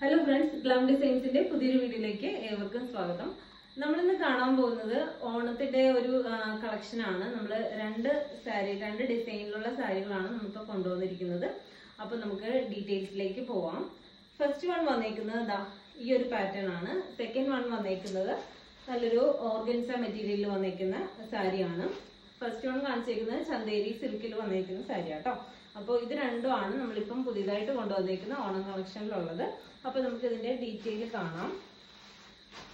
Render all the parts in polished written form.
Hello friends, glam ഡിസൈൻസിന്റെ പുതിയൊരു വീഡിയോയിലേക്ക് ഏവർക്കും സ്വാഗതം. നമ്മളിന്ന് കാണാൻ പോകുന്നത് ഓണത്തിന്റെ ഒരു കളക്ഷനാണ്. നമ്മൾ രണ്ട് ഡിസൈനിലുള്ള സാരികളാണ് നമുക്ക് കൊണ്ടുവന്നിരിക്കുന്നത്. അപ്പൊ നമുക്ക് ഡീറ്റെയിൽസിലേക്ക് പോവാം. ഫസ്റ്റ് വൺ വന്നേക്കുന്നത് ഈ ഒരു പാറ്റേൺ ആണ്. സെക്കൻഡ് വൺ വന്നേക്കുന്നത് നല്ലൊരു ഓർഗൻസ മെറ്റീരിയലിൽ വന്നേക്കുന്ന സാരിയാണ്. ഫസ്റ്റ് വൺ കാണിച്ചേക്കുന്നത് ചന്തേരി സിൽക്കിൽ വന്നേക്കുന്ന സാരി കേട്ടോ. അപ്പോൾ ഇത് രണ്ടുമാണ് നമ്മളിപ്പം പുതിയതായിട്ട് കൊണ്ടുവന്നേക്കുന്ന ഓണം കളക്ഷനിലുള്ളത്. അപ്പൊ നമുക്ക് ഇതിന്റെ ഡീറ്റെയിൽ കാണാം.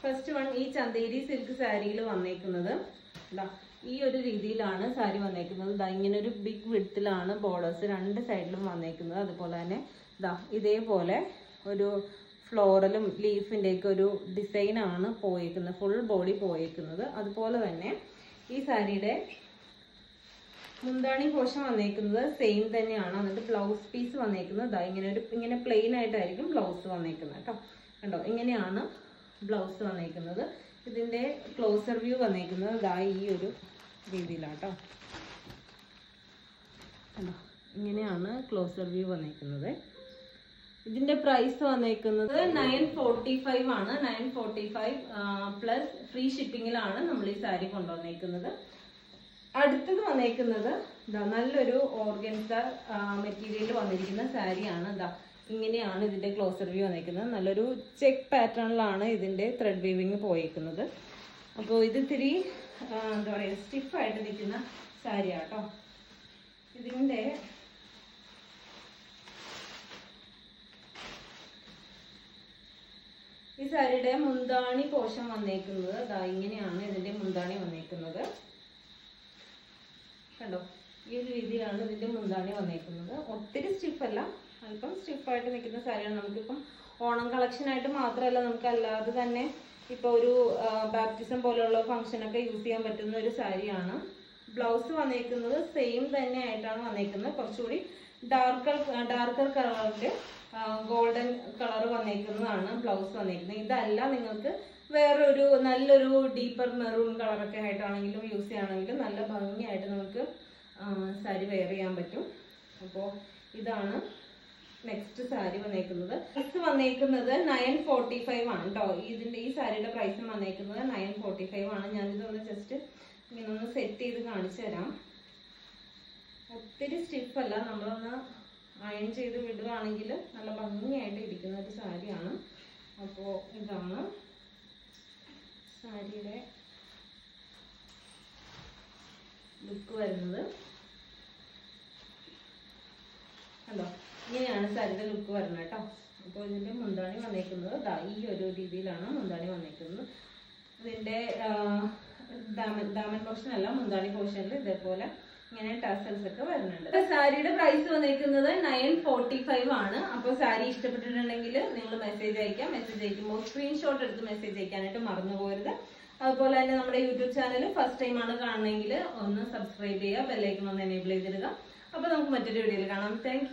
ഫസ്റ്റ് വൺ ഈ ചന്തേരി സിൽക്ക് സാരിയിൽ വന്നേക്കുന്നത് ഈ ഒരു രീതിയിലാണ് സാരി വന്നേക്കുന്നത്. ഇങ്ങനെ ഒരു ബിഗ് വിഡ്ത്തിലാണ് ബോർഡേഴ്സ് രണ്ട് സൈഡിലും വന്നേക്കുന്നത്. അതുപോലെ തന്നെ ഇതേപോലെ ഒരു ഫ്ലോറലും ലീഫിന്റെ ഒക്കെ ഒരു ഡിസൈനാണ് പോയേക്കുന്നത്, ഫുൾ ബോഡി പോയേക്കുന്നത്. അതുപോലെ തന്നെ ഈ സാരിയുടെ മുന്താണി പോർഷൻ വന്നേക്കുന്നത് സെയിം തന്നെയാണ്. എന്നിട്ട് ബ്ലൗസ് പീസ് വന്നേക്കുന്നത് ഇങ്ങനെ പ്ലെയിൻ ആയിട്ടായിരിക്കും ബ്ലൗസ് വന്നേക്കുന്നത് കേട്ടോ. കണ്ടോ, ഇങ്ങനെയാണ് ബ്ലൗസ് വന്നേക്കുന്നത്. ഇതിന്റെ ക്ലോസർ വ്യൂ വന്നേക്കുന്നത് ഈ ഒരു രീതിയിലാട്ടോ. കണ്ടോ, ഇങ്ങനെയാണ് ക്ലോസർ വ്യൂ വന്നേക്കുന്നത്. ഇതിന്റെ പ്രൈസ് വന്നേക്കുന്നത് 945 ആണ്. 945 പ്ലസ് ഫ്രീ ഷിപ്പിങ്ങിലാണ് നമ്മൾ ഈ സാരി കൊണ്ടുവന്നേക്കുന്നത്. അടുത്തത് വന്നേക്കുന്നത് നല്ലൊരു ഓർഗൻസ മെറ്റീരിയൽ വന്നിരിക്കുന്ന സാരിയാണ്. ഇങ്ങനെയാണ് ഇതിന്റെ ക്ലോസർ വ്യൂ വന്നേക്കുന്നത്. നല്ലൊരു ചെക്ക് പാറ്റേണിലാണ് ഇതിന്റെ ത്രെഡ് വീവിങ് പോയേക്കുന്നത്. അപ്പോൾ ഇത് ഇത്തിരി എന്താ പറയുക, സ്റ്റിഫായിട്ട് നിൽക്കുന്ന സാരിയാട്ടോ. ഇതിന്റെ ഈ സാരിയുടെ മുന്താണി പോർഷൻ വന്നേക്കുന്നത് ഇങ്ങനെയാണ് ഇതിന്റെ മുന്താണി വന്നേക്കുന്നത്. കണ്ടോ, ഈ ഒരു രീതിയിലാണ് ഇതിന്റെ മുന്താണി വന്നേക്കുന്നത്. ഒത്തിരി സ്റ്റിഫല്ല, അല്പം സ്റ്റിഫായിട്ട് നിൽക്കുന്ന സാരിയാണ്. നമുക്കിപ്പം ഓണം കളക്ഷൻ ആയിട്ട് മാത്രമല്ല, നമുക്ക് അല്ലാതെ തന്നെ ഇപ്പൊ ഒരു ബാപ്റ്റിസം പോലെയുള്ള ഫംഗ്ഷനൊക്കെ യൂസ് ചെയ്യാൻ പറ്റുന്ന ഒരു സാരിയാണ്. ബ്ലൗസ് വന്നേക്കുന്നത് സെയിം തന്നെ ആയിട്ടാണ് വന്നേക്കുന്നത്. കുറച്ചുകൂടി ഡാർക്കർ കളറിന്റെ ഗോൾഡൻ കളർ വന്നേക്കുന്നതാണ് ബ്ലൗസ് വന്നേക്കുന്നത്. ഇതല്ല, നിങ്ങൾക്ക് വേറൊരു നല്ലൊരു ഡീപ്പർ മെറൂൺ കളറൊക്കെ ആയിട്ടാണെങ്കിലും യൂസ് ചെയ്യുകയാണെങ്കിലും നല്ല ഭംഗിയായിട്ട് നമുക്ക് സാരി വെയർ ചെയ്യാൻ പറ്റും. അപ്പോൾ ഇതാണ് നെക്സ്റ്റ് സാരി വന്നേക്കുന്നത്. പ്രൈസ് വന്നേക്കുന്നത് 945 ആണ് കേട്ടോ. ഈ സാരിയുടെ പ്രൈസ് വന്നേക്കുന്നത് 945 ആണ്. ഞാനിതൊന്ന് ജസ്റ്റ് ഇങ്ങനെ ഒന്ന് സെറ്റ് ചെയ്ത് കാണിച്ചു തരാം. ഒത്തിരി സ്റ്റിഫല്ല, നമ്മളൊന്ന് അയൺ ചെയ്ത് വിടുകയാണെങ്കിൽ നല്ല ഭംഗിയായിട്ട് ഇരിക്കുന്ന ഒരു സാരിയാണ്. അപ്പോൾ ഇതാണ് സാരിയുടെ ലുക്ക് വരുന്നത്. കണ്ടോ, ഇങ്ങനെയാണ് സാരിയുടെ ലുക്ക് വരുന്നത് കേട്ടോ. അപ്പോൾ ഇതിന്റെ മുന്താണി വന്നേക്കുന്നത് ഈ ഒരു രീതിയിലാണ് മുന്താണി വന്നേക്കുന്നത്. ഇതിന്റെ ദാമൻ പോർഷൻ അല്ല, മുന്താണി പോർഷനിൽ ഇതേപോലെ ഇങ്ങനെ ടസൽസ് ഒക്കെ വരുന്നുണ്ട്. സാരിയുടെ പ്രൈസ് വന്നേക്കുന്നത് 945 ആണ്. അപ്പോൾ സാരി ഇഷ്ടപ്പെട്ടിട്ടുണ്ടെങ്കിൽ നിങ്ങൾ മെസ്സേജ് അയക്കാം. മെസ്സേജ് അയക്കുമ്പോൾ സ്ക്രീൻഷോട്ട് എടുത്ത് മെസ്സേജ് അയക്കാനായിട്ട് മറന്നു പോകരുത്. അതുപോലെ തന്നെ നമ്മുടെ യൂട്യൂബ് ചാനൽ ഫസ്റ്റ് ടൈം ആണ് കാണണമെങ്കിൽ ഒന്ന് സബ്സ്ക്രൈബ് ചെയ്യുക, ബെല്ലൈക്കൺ ഒന്ന് എനേബിൾ ചെയ്തിടുക. അപ്പോൾ നമുക്ക് മറ്റൊരു വീഡിയോയിൽ കാണാം. താങ്ക്